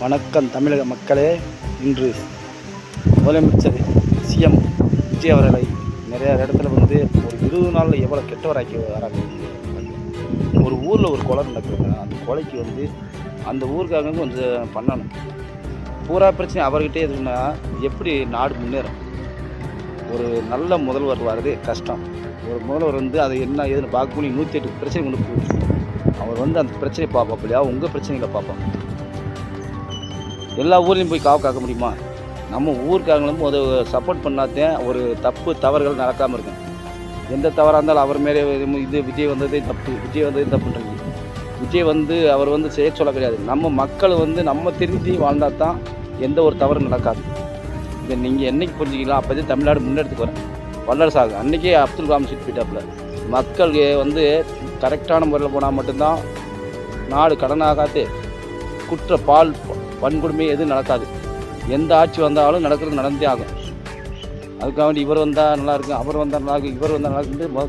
வணக்கம் தமிழக மக்களே. இன்று முதலமைச்சர் சிஎம் விஜய் அவர்களை நிறையா இடத்துல ஒரு 20 நாளில் எவ்வளோ கெட்டவராக்கி வராங்க. ஒரு ஊரில் ஒரு கொலை நடக்குதுங்க. அந்த கொலைக்கு அந்த ஊருக்காக கொஞ்சம் பண்ணணும். பூரா பிரச்சனை அவர்கிட்டே எதுன்னா எப்படி நாடு முன்னேறும்? ஒரு நல்ல முதல்வர் வர்றது கஷ்டம். ஒரு முதல்வர் அதை என்ன ஏதுன்னு பார்க்கணும். 108 பிரச்சனை கொண்டு போச்சு. அவர் அந்த பிரச்சனையை பார்ப்பாப்பில்லையா, உங்கள் பிரச்சனைகளை பார்ப்போம். எல்லா ஊர்லேயும் போய் காக்க முடியுமா? நம்ம ஊருக்காரங்களும் சப்போர்ட் பண்ணாதேன் ஒரு தவறுகள் நடக்காமல் இருக்கும். எந்த தவறாக இருந்தாலும் அவர் மேலே விஜய் வந்ததே தப்புன்றது. விஜய் அவர் செய்ய சொல்ல கிடையாது. நம்ம மக்கள் நம்ம திருந்தி வாழ்ந்தால் தான் எந்த ஒரு தவறும் நடக்காது. இதை நீங்கள் என்றைக்கு புரிஞ்சுக்கலாம்? அப்போதே தமிழ்நாடு முன்னெடுத்துக்கு வரேன். வல்லரசு ஆகும். அன்றைக்கே அப்துல் கலாம் சீட் போயிட்டாப்புல. மக்கள் கரெக்டான முறையில் போனால் மட்டும்தான் நாடு கடனாகாது. வன்கொடுமை எதுவும் நடக்காது. எந்த ஆட்சி வந்தாலும் நடந்தே ஆகும். அதுக்காக இவர் வந்தால் நல்லா இருக்கும், அவர் வந்தால் நல்லா இருக்கும், இவர் வந்தால் நல்லா இருக்கு.